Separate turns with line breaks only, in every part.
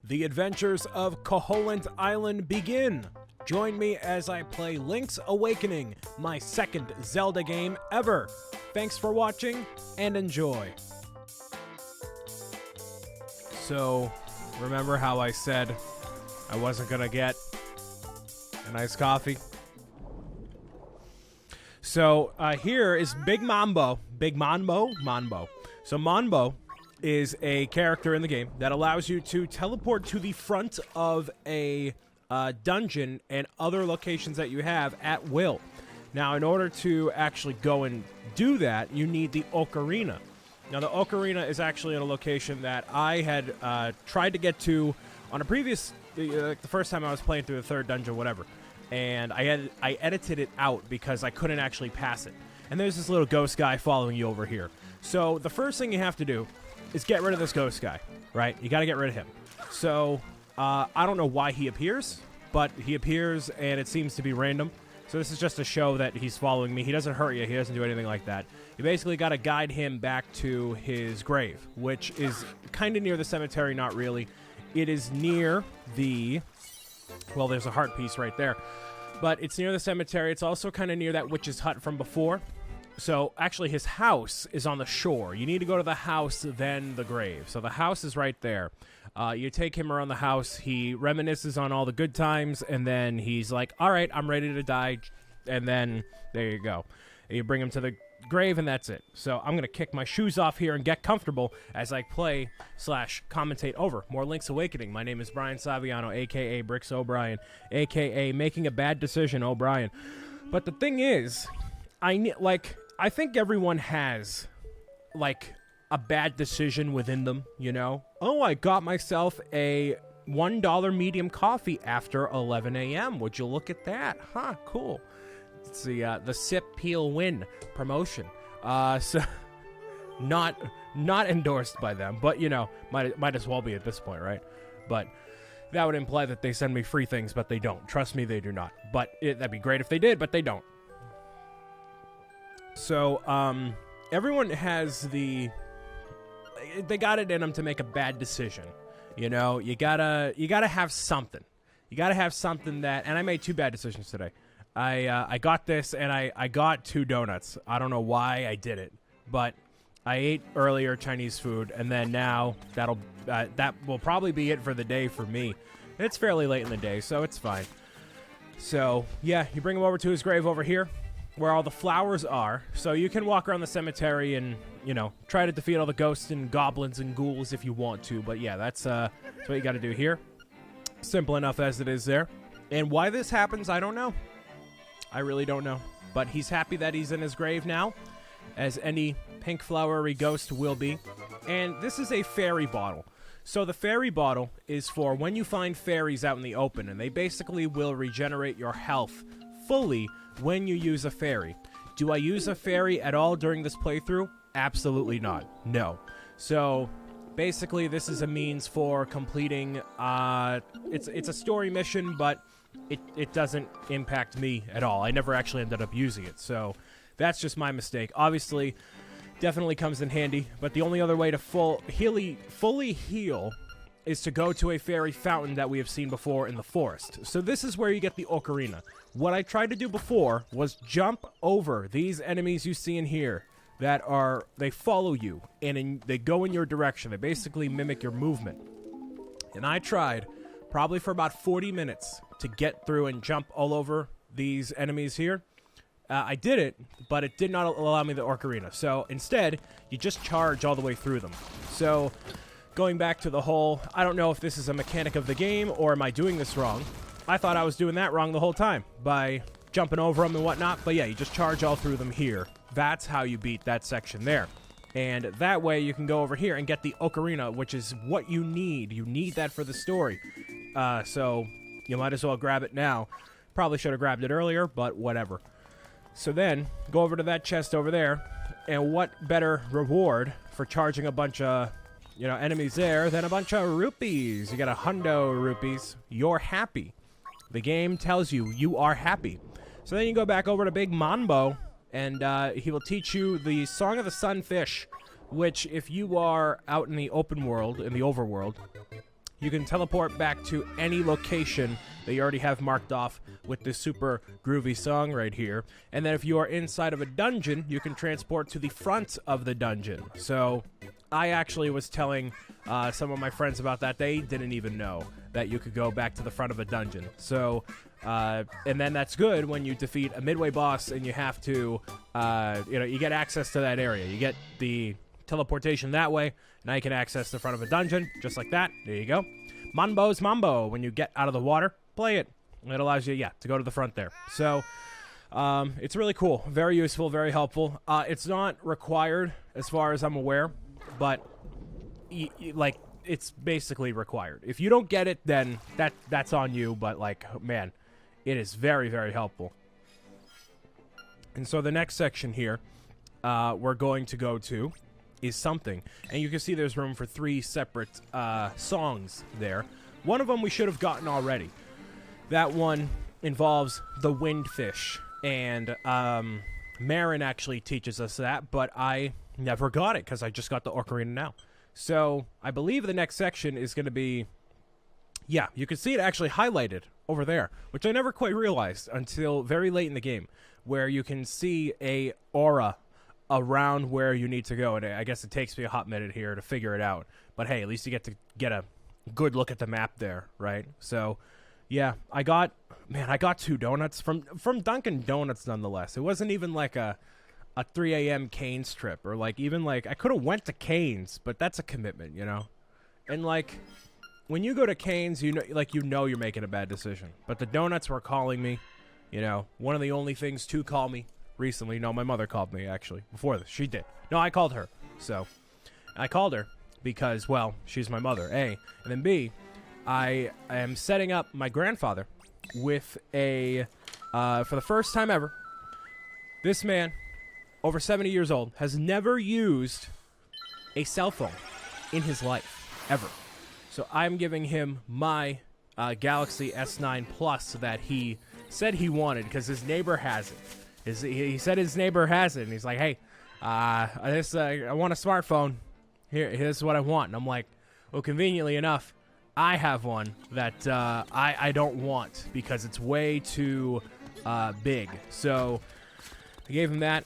The adventures of Koholint Island begin. Join me as I play Link's Awakening, my second Zelda game ever. Thanks for watching and enjoy. So, remember how I said I wasn't gonna get a nice coffee? So, here is Big Mambo. So, Mambo is a character in the game that allows you to teleport to the front of a dungeon and other locations that you have at will. Now, in order to actually go and do that, you need the Ocarina. Now, the Ocarina is actually in a location that I had tried to get to on a previous, the first time I was playing through the third dungeon, whatever. And I edited it out because I couldn't actually pass it. And there's this little ghost guy following you over here. So the first thing you have to do is get rid of this ghost guy, right? You got to get rid of him. So I don't know why he appears, but he appears and it seems to be random. So this is just to show that he's following me. He doesn't hurt you. He doesn't do anything like that. You basically got to guide him back to his grave, which is kind of near the cemetery, not really. It is near the... Well, there's a heart piece right there. But it's near the cemetery. It's also kind of near that witch's hut from before. So, actually, his house is on the shore. You need to go to the house, then the grave. So, the house is right there. You take him around the house. He reminisces on all the good times, and then he's like, all right, I'm ready to die. And then, there you go. You bring him to the grave, and that's it. So, I'm going to kick my shoes off here and get comfortable as I play/commentate over more Link's Awakening. My name is BrianSaviano, a.k.a. Bricks O'Brien, a.k.a. Making a Bad Decision O'Brien. But the thing is, I think everyone has, a bad decision within them, you know? Oh, I got myself a $1 medium coffee after 11 a.m. Would you look at that? Huh, cool. It's the Sip Peel Win promotion. So, not endorsed by them, but, you know, might as well be at this point, right? But that would imply that they send me free things, but they don't. Trust me, they do not. But that'd be great if they did, but they don't. So, everyone has they got it in them to make a bad decision. You know, you gotta have something. You gotta have something that, and I made two bad decisions today. I got this, and I got 2 donuts. I don't know why I did it, but I ate earlier Chinese food, and then now that will probably be it for the day for me. It's fairly late in the day, so it's fine. So, yeah, you bring him over to his grave over here, where all the flowers are, so you can walk around the cemetery and, you know, try to defeat all the ghosts and goblins and ghouls if you want to, but yeah, that's what you gotta do here. Simple enough as it is there. And why this happens, I don't know. I really don't know. But he's happy that he's in his grave now, as any pink flowery ghost will be. And this is a fairy bottle. So the fairy bottle is for when you find fairies out in the open, and they basically will regenerate your health fully when you use a fairy. Do I use a fairy at all during this playthrough? Absolutely not. No. So basically this is a means for completing it's a story mission, but it doesn't impact me at all. I never actually ended up using it. So that's just my mistake. Obviously definitely comes in handy, but the only other way to fully heal is to go to a fairy fountain that we have seen before in the forest. So this is where you get the Ocarina. What I tried to do before was jump over these enemies you see in here they follow you, and they go in your direction. They basically mimic your movement. And I tried, probably for about 40 minutes, to get through and jump all over these enemies here. I did it, but it did not allow me the Ocarina. So instead, you just charge all the way through them. So going back to the whole, I don't know if this is a mechanic of the game, or am I doing this wrong? I thought I was doing that wrong the whole time by jumping over them and whatnot. But yeah, you just charge all through them here. That's how you beat that section there. And that way you can go over here and get the Ocarina, which is what you need. You need that for the story. So you might as well grab it now. Probably should have grabbed it earlier, but whatever. So then, go over to that chest over there. And what better reward for charging a bunch of, enemies there than a bunch of rupees? You got 100 rupees. You're happy. The game tells you you are happy. So then you go back over to Big Mambo, and he will teach you the Song of the Sunfish, which if you are out in the open world, in the overworld, you can teleport back to any location that you already have marked off with this super groovy song right here. And then if you are inside of a dungeon, you can transport to the front of the dungeon. So I actually was telling some of my friends about that. They didn't even know that you could go back to the front of a dungeon. So, and then that's good when you defeat a midway boss and you have to, you get access to that area. You get the teleportation that way. Now you can access the front of a dungeon, just like that. There you go. Mambo's Mambo. When you get out of the water, play it. It allows you, to go to the front there. So, it's really cool. Very useful, very helpful. It's not required, as far as I'm aware, but, it's basically required. If you don't get it, then that's on you, but, man, it is very, very helpful. And so the next section here, we're going to go to is something. And you can see there's room for 3 separate songs there. One of them we should have gotten already. That one involves the windfish. And Marin actually teaches us that, but I never got it because I just got the ocarina now. So I believe the next section is going to be... Yeah, you can see it actually highlighted over there, which I never quite realized until very late in the game, where you can see a aura around where you need to go. And I guess it takes me a hot minute here to figure it out. But hey, at least you get to get a good look at the map there, right? So, yeah, I got 2 donuts from Dunkin' Donuts nonetheless. It wasn't even like a 3 a.m. Cane's trip, or I could have went to Cane's, but that's a commitment, you know? And when you go to Cane's, you know you're making a bad decision. But the donuts were calling me, one of the only things to call me recently. No, my mother called me, actually, before this. She did. No, I called her. So, I called her because, well, she's my mother, A. And then B, I am setting up my grandfather with for the first time ever, this man, over 70 years old, has never used a cell phone in his life, ever. So I'm giving him my Galaxy S9 Plus that he said he wanted because his neighbor has it. He said his neighbor has it, and he's like, hey, I want a smartphone. Here's what I want. And I'm like, well, conveniently enough, I have one that I don't want because it's way too big. So I gave him that,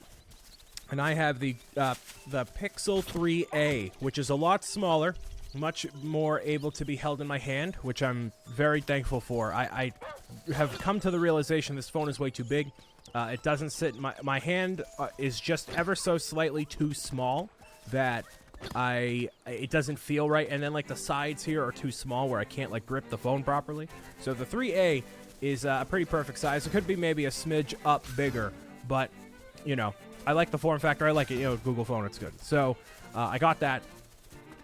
and I have the Pixel 3a, which is a lot smaller, much more able to be held in my hand, which I'm very thankful for. I have come to the realization this phone is way too big. It doesn't sit... My hand is just ever so slightly too small that it doesn't feel right. And then, the sides here are too small where I can't, grip the phone properly. So the 3A is a pretty perfect size. It could be maybe a smidge up bigger, but, I like the form factor. I like it. Google phone, it's good. So I got that.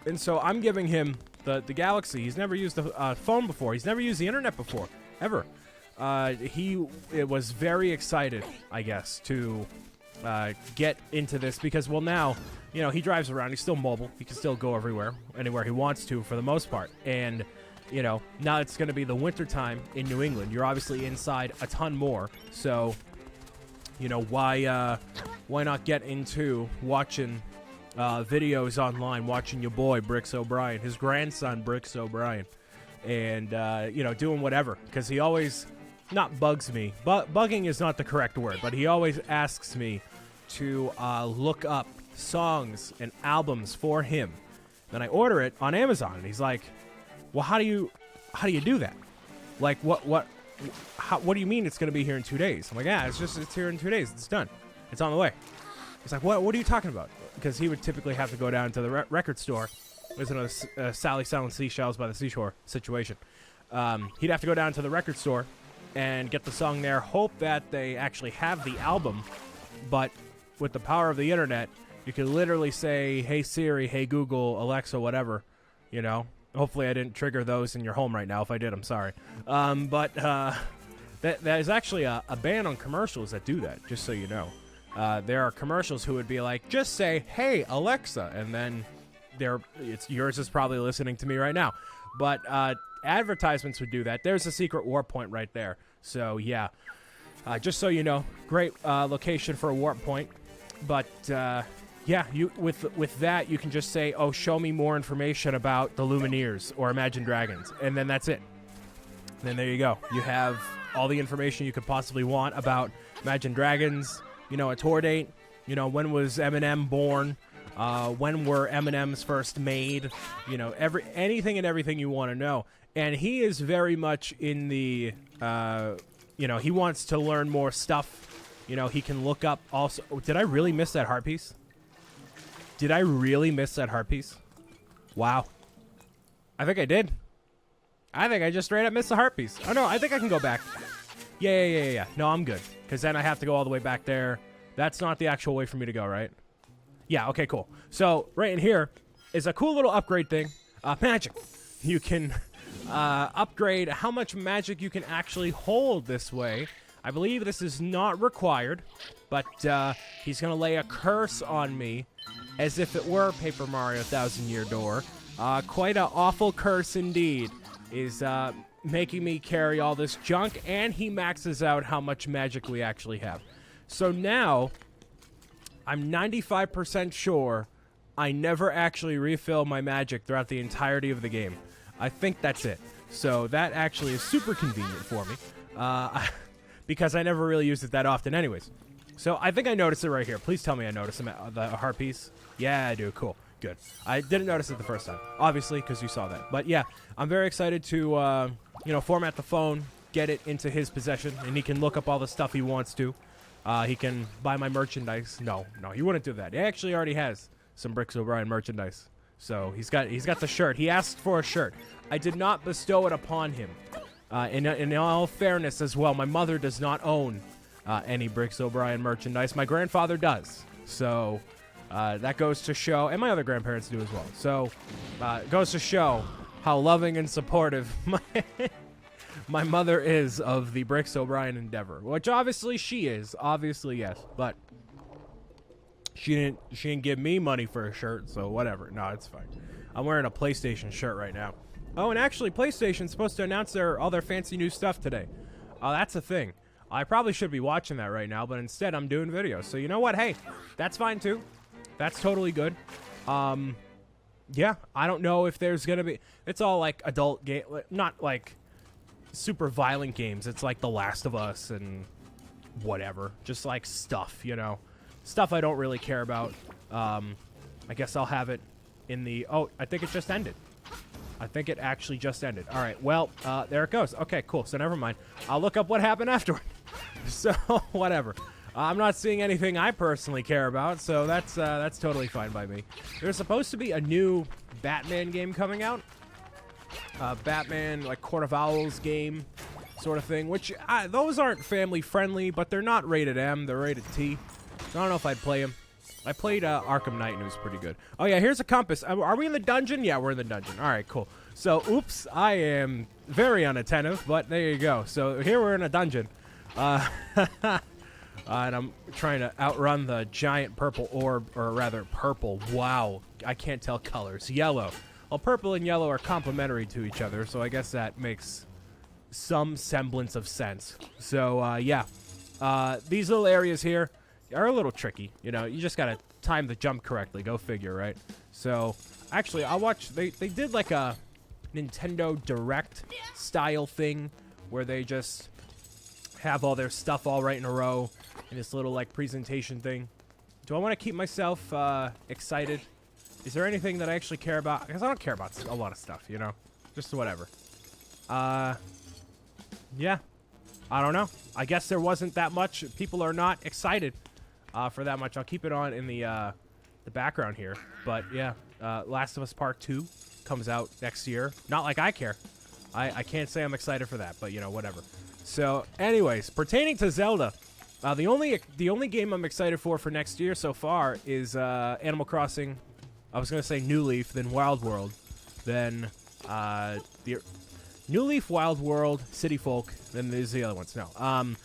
And so I'm giving him the Galaxy. He's never used a phone before. He's never used the internet before, ever. He was very excited, I guess, to get into this because, well, now, he drives around. He's still mobile. He can still go anywhere he wants to for the most part. And, now it's going to be the winter time in New England. You're obviously inside a ton more. So, why not get into watching videos online, watching your boy, Bricks O'Brien, his grandson, Bricks O'Brien, and, doing whatever. Because he always... not bugs me. Bugging is not the correct word, but he always asks me to look up songs and albums for him. Then I order it on Amazon, and he's like, "Well, how do you do that? What do you mean it's going to be here in 2 days?" I'm like, "Yeah, it's here in 2 days. It's done. It's on the way." He's like, "What are you talking about?" Because he would typically have to go down to the record store. There's another Sally selling seashells by the seashore situation. He'd have to go down to the record store and get the song there, hope that they actually have the album, but with the power of the internet, you can literally say, "Hey Siri, hey Google, Alexa, whatever," Hopefully I didn't trigger those in your home right now. If I did, I'm sorry. But that is actually a ban on commercials that do that, just so you know. There are commercials who would be like, just say, "Hey Alexa," and then yours is probably listening to me right now. But advertisements would do that. There's a secret warp point right there. So, yeah. Just so you know, great location for a warp point. But, yeah, you with that you can just say, "Oh, show me more information about the Lumineers or Imagine Dragons," and then that's it. And then there you go. You have all the information you could possibly want about Imagine Dragons. You know, a tour date. You know, when was Eminem born? When were M&Ms first made? You know, anything and everything you want to know. And he is very much in the, you know, he wants to learn more stuff. You know, he can look up also. Oh, did I really miss that heart piece? Did I really miss that heart piece? Wow. I think I did. I think I just straight up missed the heart piece. Oh, no, I think I can go back. Yeah. No, I'm good. Because then I have to go all the way back there. That's not the actual way for me to go, right? Yeah, okay, cool. So, right in here is a cool little upgrade thing. Magic. You can upgrade how much magic you can actually hold this way. I believe this is not required, but he's going to lay a curse on me as if it were Paper Mario Thousand Year Door. Quite an awful curse indeed. Is making me carry all this junk, and he maxes out how much magic we actually have. So now, I'm 95% sure I never actually refill my magic throughout the entirety of the game. I think that's it. So that actually is super convenient for me, because I never really use it that often anyways. So I think I noticed it right here. Please tell me I noticed the heart piece. Yeah, I do. Cool. Good. I didn't notice it the first time, obviously, because you saw that. But yeah, I'm very excited to, you know, format the phone, get it into his possession, and he can look up all the stuff he wants to. He can buy my merchandise. No, he wouldn't do that. He actually already has some Bricks O'Brien merchandise. So he's got the shirt. He asked for a shirt. I did not bestow it upon him. In all fairness as well, my mother does not own any Bricks O'Brien merchandise. My grandfather does. So that goes to show, and my other grandparents do as well. So it goes to show how loving and supportive my mother is of the Bricks O'Brien endeavor, which obviously she is. Obviously, yes. But she didn't give me money for a shirt, so whatever. No, it's fine. I'm wearing a PlayStation shirt right now. Oh, and actually, PlayStation's supposed to announce all their fancy new stuff today. Oh, that's a thing. I probably should be watching that right now, but instead I'm doing videos. So you know what? Hey, that's fine too. That's totally good. Yeah, I don't know if there's gonna be. It's all like adult game, not like super violent games. It's like The Last of Us and whatever, just like stuff, you know, stuff I don't really care about. I guess I'll have it in the. Oh, I think it just ended. I think it actually just ended. All right, well, there it goes. Okay, cool. So never mind. I'll look up what happened afterward. So whatever. I'm not seeing anything I personally care about, so that's totally fine by me. There's supposed to be a new Batman game coming out. Batman, like Court of Owls game sort of thing, which those aren't family friendly, but they're not rated M, they're rated T. So I don't know if I'd play them. I played Arkham Knight and it was pretty good. Oh yeah, here's a compass. Are we in the dungeon? Yeah, we're in the dungeon. All right, cool. So, oops, I am very unattentive, but there you go. So here we're in a dungeon. And I'm trying to outrun the giant purple orb, or rather purple. Wow, I can't tell colors. Yellow. Well, purple and yellow are complementary to each other, so I guess that makes some semblance of sense. So, yeah. These little areas here are a little tricky. You know, you just gotta time the jump correctly. Go figure, right? So, actually, I'll watch. They did like a Nintendo Direct style thing where they just have all their stuff all right in a row in this little like presentation thing. Do I want to keep myself excited? Is there anything that I actually care about? Because I don't care about a lot of stuff, you know? Just whatever. Yeah. I don't know. I guess there wasn't that much. People are not excited for that much. I'll keep it on in the background here. But yeah, Last of Us Part 2 comes out next year. Not like I care. I can't say I'm excited for that, but you know, whatever. So, anyways, pertaining to Zelda, the only game I'm excited for next year so far is Animal Crossing. I was gonna say New Leaf, then Wild World, then the New Leaf, Wild World, City Folk, then there's the other ones. No, I'm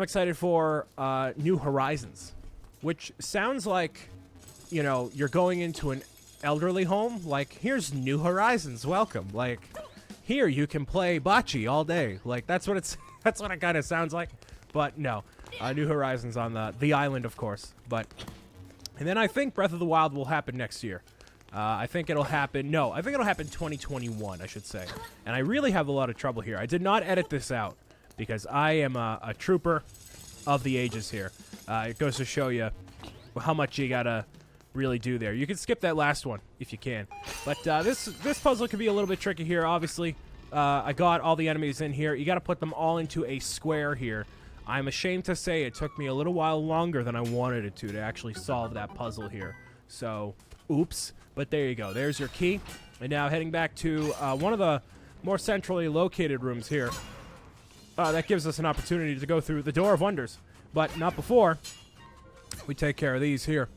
excited for New Horizons, which sounds like, you know, you're going into an elderly home. Like, here's New Horizons, welcome. Like, here you can play bocce all day. Like, that's what it's. That's what it kind of sounds like. But no, New Horizons on the island, of course. But And then I think Breath of the Wild will happen next year. I think it'll happen 2021, I should say. And I really have a lot of trouble here. I did not edit this out because I am a trooper of the ages here. It goes to show you how much you gotta really do there. You can skip that last one if you can. But this puzzle can be a little bit tricky here, obviously. I got all the enemies in here. You gotta put them all into a square here. I'm ashamed to say it took me a little while longer than I wanted it to actually solve that puzzle here. So, oops. But there you go. There's your key. And now heading back to one of the more centrally located rooms here. That gives us an opportunity to go through the Door of Wonders. But not before we take care of these here.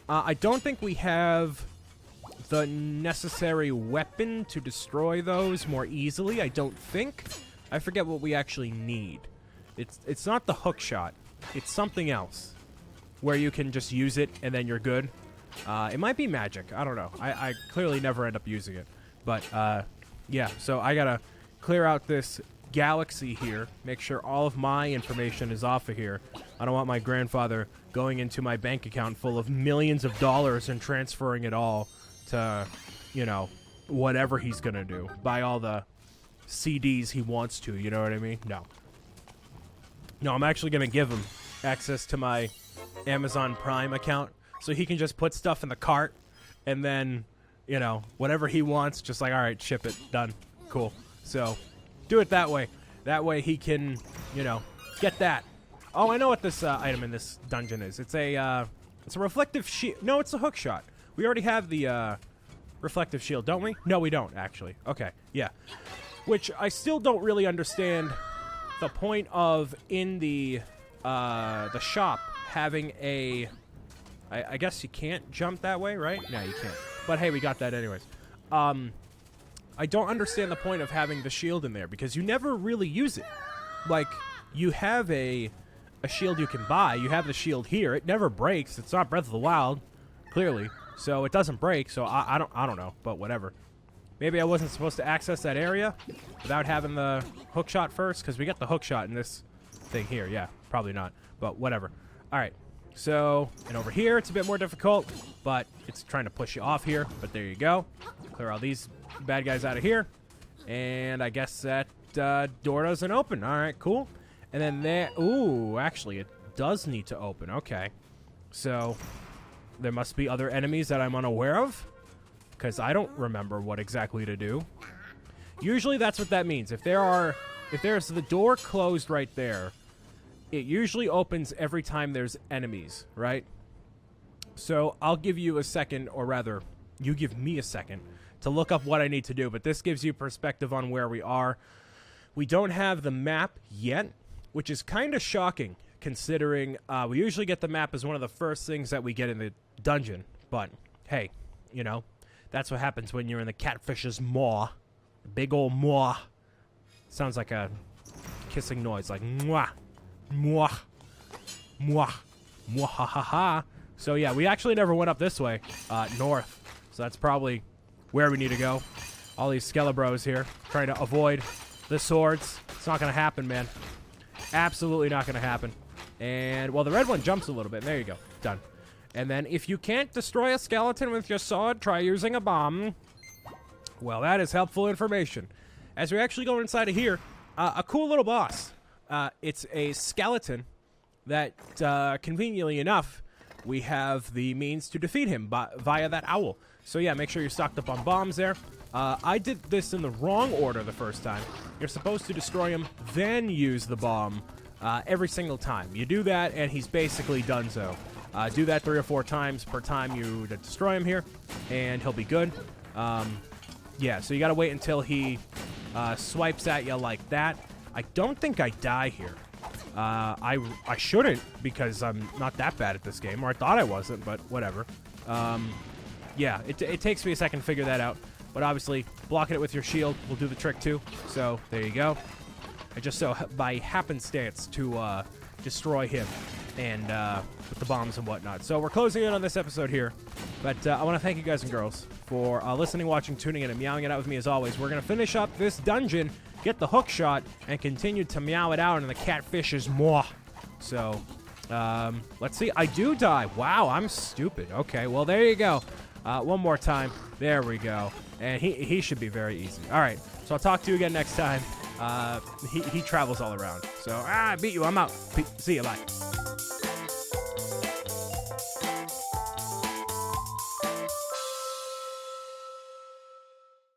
I don't think we have the necessary weapon to destroy those more easily. I don't think. I forget what we actually need. It's not the hook shot. It's something else where you can just use it and then you're good. It might be magic. I don't know. I clearly never end up using it. But, yeah. So I gotta clear out this galaxy here. Make sure all of my information is off of here. I don't want my grandfather going into my bank account full of millions of dollars and transferring it all to, you know, whatever he's gonna do. Buy all the CDs he wants to. You know what I mean? No. No, I'm actually gonna give him access to my Amazon Prime account. So he can just put stuff in the cart, and then, you know, whatever he wants, just like, all right, ship it, done, cool. So, do it that way. That way he can, you know, get that. Oh, I know what this item in this dungeon is. It's a reflective shield. No, it's a hook shot. We already have the reflective shield, don't we? No, we don't, actually. Okay, yeah. Which I still don't really understand the point of in the shop having a... I guess you can't jump that way, right? No, you can't. But hey, we got that anyways. I don't understand the point of having the shield in there because you never really use it. Like, you have a shield you can buy. You have the shield here. It never breaks. It's not Breath of the Wild, clearly. So it doesn't break. So I don't know, but whatever. Maybe I wasn't supposed to access that area without having the hook shot first because we got the hook shot in this thing here. Yeah, probably not, but whatever. All right. So, and over here, it's a bit more difficult, but it's trying to push you off here. But there you go. Clear all these bad guys out of here. And I guess that door doesn't open. All right, cool. And then there... Ooh, actually, it does need to open. Okay. So, there must be other enemies that I'm unaware of, because I don't remember what exactly to do. Usually, that's what that means. If there's the door closed right there... It usually opens every time there's enemies, right? So I'll give you a second, or rather, you give me a second to look up what I need to do. But this gives you perspective on where we are. We don't have the map yet, which is kind of shocking, considering we usually get the map as one of the first things that we get in the dungeon. But, hey, you know, that's what happens when you're in the catfish's maw. Big old maw. Sounds like a kissing noise, like mwah. Mwah. Mwah. Mwahaha. So yeah, we actually never went up this way, north. So that's probably where we need to go. All these Skelebros here, trying to avoid the swords. It's not going to happen, man. Absolutely not going to happen. And, well, the red one jumps a little bit. There you go. Done. And then if you can't destroy a skeleton with your sword, try using a bomb. Well, that is helpful information. As we actually go inside of here, a cool little boss. It's a skeleton that, conveniently enough, we have the means to defeat him via that owl. So yeah, make sure you're stocked up on bombs there. I did this in the wrong order the first time. You're supposed to destroy him, then use the bomb every single time. You do that, and he's basically done so. Do that 3 or 4 times per time you destroy him here, and he'll be good. Yeah, so you gotta wait until he swipes at you like that. I don't think I die here. I shouldn't, because I'm not that bad at this game, or I thought I wasn't, but whatever. Yeah, it takes me a second to figure that out, but obviously blocking it with your shield will do the trick too. So there you go. I just so by happenstance to destroy him and with the bombs and whatnot. So we're closing in on this episode here, but I want to thank you guys and girls for listening, watching, tuning in, and meowing it out with me as always. We're gonna finish up this dungeon, get the hook shot, and continue to meow it out in the catfish's maw. So Let's see. I do die. Wow, I'm stupid. Okay, well, there you go. One more time. There we go. And he should be very easy. All right, so I'll talk to you again next time. He travels all around. So, I beat you. I'm out. See you. Bye.